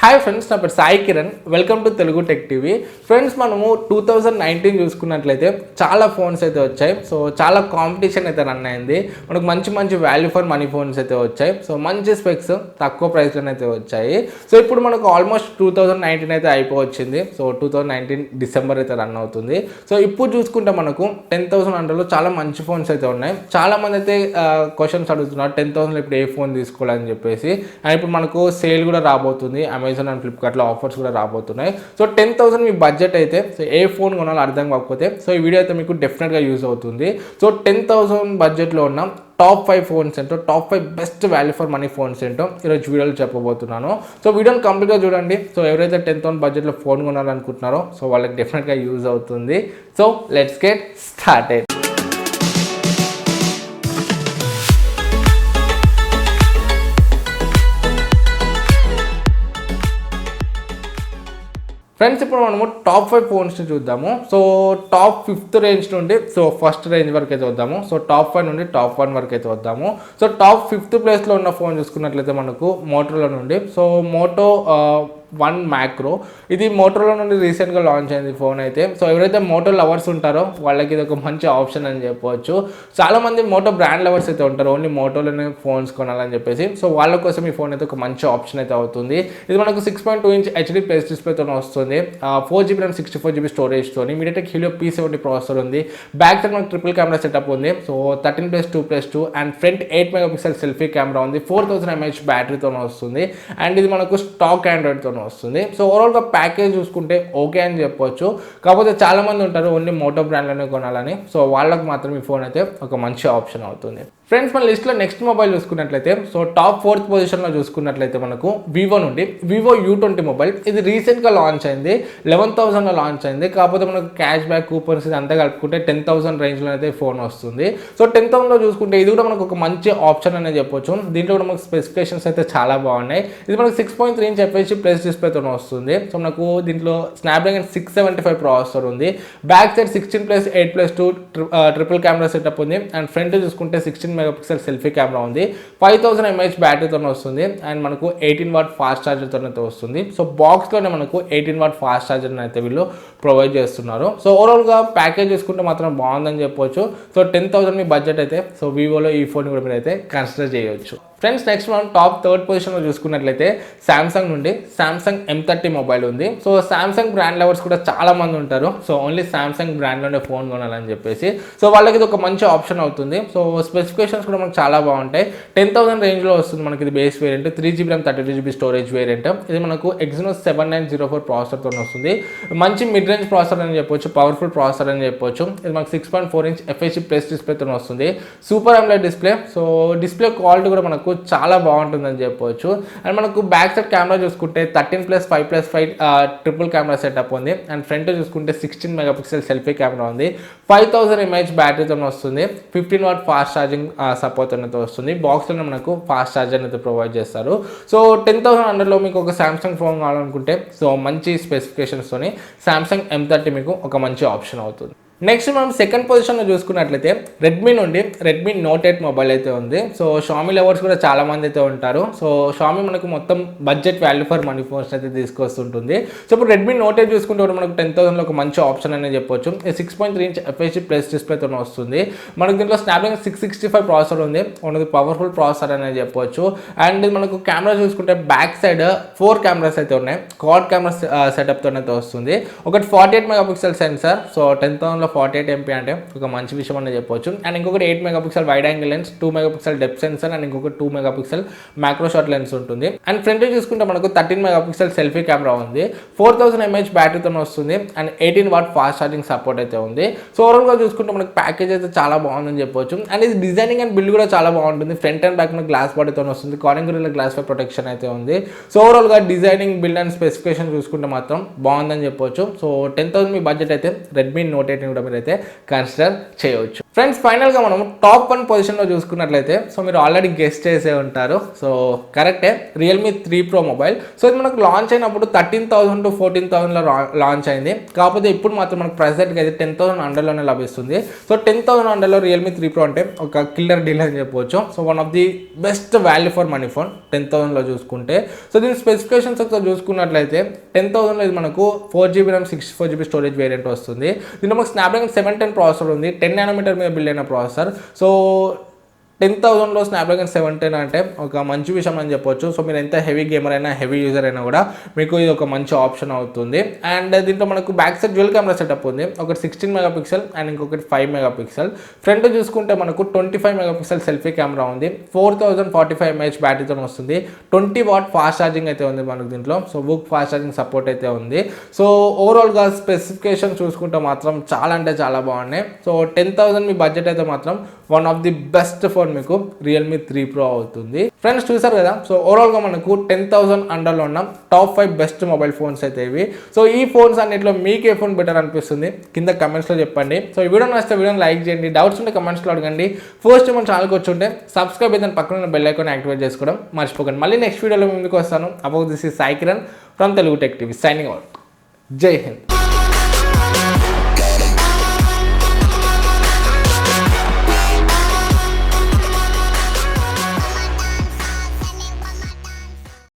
Hi friends, నా పేరు Sai Kiran. Welcome to Telugu tech TV. Friends, మనము 2019 చూసుకున్నట్లయితే చాలా ఫోన్స్ అయితే వచ్చాయి. సో చాలా కాంపిటీషన్ అయితే రన్ అయింది. మనకు మంచి మంచి వాల్యూ ఫర్ మనీ ఫోన్స్ అయితే వచ్చాయి. సో మంచి స్పెక్స్ తక్కువ ప్రైస్లోనే అయితే వచ్చాయి. సో ఇప్పుడు మనకు ఆల్మోస్ట్ 2019 అయితే అయిపోవచ్చింది. సో 2019 డిసెంబర్ అయితే రన్ అవుతుంది. సో ఇప్పుడు చూసుకుంటే మనకు 10,000 అండర్లో చాలా మంచి ఫోన్స్ అయితే ఉన్నాయి. చాలా మంది అయితే క్వశ్చన్స్ అడుగుతున్నారు 10,000 ఇప్పుడు ఏ ఫోన్ తీసుకోవాలని చెప్పేసి. అండ్ ఇప్పుడు మనకు సేల్ కూడా రాబోతుంది. అమెజాన్ అండ్ ఫ్లిప్కార్ట్లో ఆఫర్స్ కూడా రాబోతున్నాయి. సో 10,000 మీ బడ్జెట్ అయితే సో ఏ ఫోన్ కొనాలో అర్థం కాకపోతే సో ఈ వీడియో అయితే మీకు డెఫినెట్గా యూజ్ అవుతుంది. సో 10,000 బడ్జెట్లో ఉన్న టాప్ 5 ఫోన్స్ ఏంటో, top 5 best value for money phones ఏంటో ఈరోజు వీడియోలో చెప్పబోతున్నాను. సో వీడియోని కంప్లీట్గా చూడండి. సో ఎవరైతే 10,000 బడ్జెట్లో ఫోన్ కొనాలనుకుంటున్నారో సో వాళ్ళకి డెఫినెట్గా యూజ్ అవుతుంది. So let's get started. Friends, ఇప్పుడు మనము టాప్ 5 ఫోన్స్ని చూద్దాము. సో టాప్ 5th రేంజ్ నుండి సో ఫస్ట్ రేంజ్ వరకు అయితే వద్దాము. సో టాప్ 5 నుండి టాప్ 1 వరకు అయితే వద్దాము. సో టాప్ 5th ప్లేస్లో ఉన్న ఫోన్ చూసుకున్నట్లయితే మనకు మోటోలో నుండి సో మోటో వన్ మ్యాక్రో. ఇది మోటోలో నుండి రీసెంట్గా లాంచ్ అయింది ఫోన్ అయితే. సో ఎవరైతే మోటో లవర్స్ ఉంటారో వాళ్ళకి ఇది ఒక మంచి ఆప్షన్ అని చెప్పవచ్చు. చాలామంది మోటో బ్రాండ్ లవర్స్ అయితే ఉంటారు, ఓన్లీ మోటోలోనే ఫోన్స్ కొనాలని చెప్పేసి. సో వాళ్ళ కోసం ఈ ఫోన్ అయితే ఒక మంచి ఆప్షన్ అయితే అవుతుంది. ఇది మనకు 6.2 ఇంచ్ హెచ్డి ప్లస్ డిస్ప్లేతో వస్తుంది. 4GB RAM 64GB స్టోరేజ్తో MicroTek Helio P70 processor ఉంది. బ్యాక్ సైడ్ మనకు ట్రిపుల్ కెమెరా సెటప్ ఉంది. So 13+2+2 and front 8 megapixel selfie camera ఉంది. 4000 mAh బ్యాటరీతో వస్తుంది. అండ్ ఇది మనకు స్టాక్ ఆండ్రాయిడ్తో వస్తుంది. సో ఓవరాల్గా ప్యాకేజ్ చూసుకుంటే ఓకే అని చెప్పొచ్చు. కాకపోతే చాలా మంది ఉంటారు ఓన్లీ మోటో బ్రాండ్లోనే కొనాలని. సో వాళ్ళకు మాత్రం ఈ ఫోన్ అయితే ఒక మంచి ఆప్షన్ అవుతుంది. ఫ్రెండ్స్, మన లిస్ట్లో నెక్స్ట్ మొబైల్ చూసుకున్నట్లయితే సో టాప్ 4th పొజిషన్లో చూసుకున్నట్లయితే మనకు వివో నుండి వివో U20 మొబైల్. ఇది రీసెంట్గా లాంచ్ అయింది. 11,000లో లాంచ్ అయింది. కాకపోతే మనకు క్యాష్ బ్యాక్ కూపన్స్ ఇది అంతా కలుపుకుంటే 10,000 రేంజ్లో అయితే ఫోన్ వస్తుంది. సో 10,000లో చూసుకుంటే ఇది కూడా మనకు ఒక మంచి ఆప్షన్ అనే చెప్పొచ్చు. దీంట్లో కూడా మనకు స్పెసిఫికేషన్స్ అయితే చాలా బాగున్నాయి. ఇది మనకు 6.3 ఇంచ్ FHD ప్లస్ డిస్ప్లేతో వస్తుంది. సో మనకు దీంట్లో స్నాప్డ్రాగన్ 675 ప్రాసెసర్ ఉంది. Back side 16+8+2 triple camera setup ఉంది. అండ్ ఫ్రంట్ చూసుకుంటే 16 మెగాపిక్సెల్ సెల్ఫీ కెమెరా ఉంది. 5000 mAh బ్యాటరీతో వస్తుంది. అండ్ మనకు 18 వాట్ ఫాస్ట్ ఛార్జర్తో అయితే వస్తుంది. సో బాక్స్లోనే మనకు 18 వాట్ ఫాస్ట్ ఛార్జర్ అయితే వీళ్ళు ప్రొవైడ్ చేస్తున్నారు. సో ఓవరాల్గా ప్యాకేజ్ చూసుకుంటే మాత్రం బాగుందని చెప్పొచ్చు. సో 10,000 మీ బడ్జెట్ అయితే సో వివోలో ఈ ఫోన్ కూడా మీరు అయితే కన్సిడర్ చేయొచ్చు. ఫ్రెండ్స్, నెక్స్ట్ మనం టాప్ 3rd పొజిషన్లో చూసుకున్నట్లయితే సామ్సంగ్ నుండి సామ్సంగ్ M30 మొబైల్ ఉంది. సో సామ్సంగ్ బ్రాండ్ లవర్స్ కూడా చాలా మంది ఉంటారు. సో ఓన్లీ సామ్సంగ్ బ్రాండ్లోనే ఫోన్ కొనాలని చెప్పేసి. సో వాళ్ళకి ఇది ఒక మంచి ఆప్షన్ అవుతుంది. సో స్పెసిఫికేషన్స్ కూడా మనకు చాలా బాగుంటాయి. 10,000 రేంజ్లో వస్తుంది మనకి. ఇది base variant, 3GB RAM 32GB storage variant. ఇది మనకు Exynos 7904 ప్రాసెసర్తో వస్తుంది. మంచి మిడ్ రేంజ్ ప్రాసెసర్ అని చెప్పొచ్చు, పవర్ఫుల్ ప్రాసెసర్ అని చెప్పొచ్చు. ఇది మనకు 6.4 ఇంచ్ FHD ప్లస్ డిస్ప్లేతో వస్తుంది. Super AMOLED display. So display quality కూడా మనకు చాలా బాగుంటుందని చెప్పవచ్చు. అండ్ మనకు బ్యాక్ సైడ్ కెమెరా చూసుకుంటే 13+5+5 ట్రిపుల్ కెమెరా సెటప్ ఉంది. అండ్ ఫ్రంట్ చూసుకుంటే 16 మెగాపిక్సెల్ సెల్ఫీ కెమెరా ఉంది. 5000 mAh బ్యాటరీతో వస్తుంది. 15 వాట్ ఫాస్ట్ ఛార్జింగ్ సపోర్ట్ అనేది వస్తుంది. బాక్స్లోనే మనకు ఫాస్ట్ ఛార్జర్ అయితే ప్రొవైడ్ చేస్తారు. సో 10,000 అండర్లో మీకు ఒక సామ్సంగ్ ఫోన్ కావాలనుకుంటే సో మంచి స్పెసిఫికేషన్స్తోని సామ్సంగ్ M30 మీకు ఒక మంచి ఆప్షన్ అవుతుంది. నెక్స్ట్ మనం 2nd పొజిషన్లో చూసుకున్నట్లయితే రెడ్మీ నుండి రెడ్మీ నోట్ 8 మొబైల్ అయితే ఉంది. సో షామీ లవర్స్ కూడా చాలా మంది అయితే ఉంటారు. సో షామీ మనకు మొత్తం budget value for money phones అయితే తీసుకొస్తుంటుంది. సో ఇప్పుడు రెడ్మీ నోట్ 8 చూసుకుంటే మనకు 10,000లో ఒక మంచి ఆప్షన్ అనేది చెప్పొచ్చు. 6.3 ఇంచ్ FHD ప్లస్ డిస్ప్లేతో వస్తుంది. మనకు దీంట్లో స్నాప్డ్రాగన్ 665 ప్రాసెసర్ ఉంది. ఉన్నది పవర్ఫుల్ ప్రాసెసర్ అనేది చెప్పొచ్చు. అండ్ మనకు కెమెరా చూసుకుంటే బ్యాక్ సైడ్ 4 కెమెరాస్ అయితే ఉన్నాయి. క్వాడ్ కెమెరా సెటప్తో అయితే వస్తుంది. ఒకటి 48 మెగాపిక్సెల్ సెన్సార్. సో 10,000లో 48 MP అంటే ఒక మంచి విషయం అని చెప్పొచ్చు. అండ్ ఇంకొకటి 8 megapixel wide angle lens, 2 megapixel depth sensor and ఇంకొక 2 మెగాపిక్సెల్ మ్యాక్రో షాట్ లెన్స్ ఉంటుంది. అండ్ ఫ్రంట్ చూసుకుంటే మనకు 13 మెగాపిక్సెల్ సెల్ఫీ కెమెరా ఉంది. 4000 mAh బ్యాటరీతో వస్తుంది. And 18 watt fast charging support అయితే ఉంది. సో ఓవరాల్గా చూసుకుంటే మనకు ప్యాకేజ్ అయితే చాలా బాగుందని చెప్పొచ్చు. అండ్ ఇది డిజైనింగ్ అండ్ బిల్డ్ కూడా చాలా బాగుంటుంది. ఫ్రంట్ అండ్ బ్యాక్ మనకు గ్లాస్ బాడీతో వస్తుంది. gorilla గ్లాస్ ఫై ప్రొటెక్షన్ అయితే ఉంది. సో ఓవరాల్గా డిజైనింగ్ బిల్డ్ అండ్ స్పెసిఫికేషన్ చూసుకుంటే మాత్రం బాగుందని చెప్పొచ్చు. సో 10,000 మీ బడ్జెట్ అయితే రెడ్మీ నోట్ 8 మీరైతే కన్సిడర్ చేయవచ్చు. ఫ్రెండ్స్ ఫైనల్గా మనం టాప్ 1 పొజిషన్లో చూసుకున్నట్లయితే సో మీరు ఆల్రెడీ గెస్ట్ చేసే ఉంటారు. సో కరెక్టే, రియల్మీ 3 Pro మొబైల్. సో ఇది మనకు లాంచ్ అయినప్పుడు 13,000 to 14,000లో లాంచ్ అయింది. కాకపోతే ఇప్పుడు మాత్రం మనకు ప్రెసెంట్గా అయితే 10,000 అండర్లోనే లభిస్తుంది. సో 10,000 అండర్లో రియల్మీ 3 Pro అంటే ఒక కిల్లర్ డీల్ అని చెప్పవచ్చు. So one of the best value for money phone 10,000లో చూసుకుంటే. సో దీని స్పెసిఫికేషన్స్ ఒకసారి చూసుకున్నట్లయితే 10,000లో ఇది మనకు 4GB RAM 64GB storage variant వస్తుంది. దీంట్లో మనకు స్నాప్డ్రాగన్ 710 ప్రాసెసర్ ఉంది, 10 nm మీద బిల్డ్ అయిన ప్రాసెసర్. సో 10,000లో స్నాప్డ్రాగన్ 710 అంటే ఒక మంచి విషయం అని చెప్పొచ్చు. సో మీరు ఎంత హెవీ గేమర్ అయినా హెవీ యూజర్ అయినా కూడా మీకు ఇది ఒక మంచి ఆప్షన్ అవుతుంది. అండ్ దీంట్లో మనకు back side dual camera setup ఉంది, ఒకటి 16 MP అండ్ ఇంకొకటి 5 MP. ఫ్రంట్ చూసుకుంటే మనకు 25 MP సెల్ఫీ కెమెరా ఉంది, 4045 mAh బ్యాటరీతో వస్తుంది, 20 watt ఫాస్ట్ ఛార్జింగ్ అయితే ఉంది మనకు దీంట్లో. So book fast charging support అయితే ఉంది. సో ఓవరాల్గా స్పెసిఫికేషన్ చూసుకుంటే మాత్రం చాలా అంటే చాలా బాగున్నాయి. సో 10,000 మీ బడ్జెట్ అయితే మాత్రం one of the best phone మీకు రియల్మీ 3 Pro అవుతుంది. ఫ్రెండ్స్ చూసారు కదా, సో ఓవరాల్గా మనకు 10,000 అండర్లో ఉన్న టాప్ 5 బెస్ట్ మొబైల్ ఫోన్స్ అయితే ఇవి. సో ఈ ఫోన్స్ అన్నింటిలో మీకు ఏ ఫోన్ బెటర్ అనిపిస్తుంది కింద కమెంట్స్లో చెప్పండి. సో ఈ వీడియో నచ్చితే వీడియోని లైక్ చేయండి, డౌట్స్ ఉంటే కమెంట్స్లో అడగండి. ఫస్ట్ మన ఛానల్కి వచ్చి ఉంటే సబ్స్క్రైబ్ అయితే పక్కన ఉన్న బెల్ ఐకాన్ యాక్టివేట్ చేసుకోవడం మర్చిపోకండి. మళ్ళీ నెక్స్ట్ వీడియోలో ముందుకు వస్తాను. About this is Sai Kiran from Telugu tech TV signing out. జై హింద్.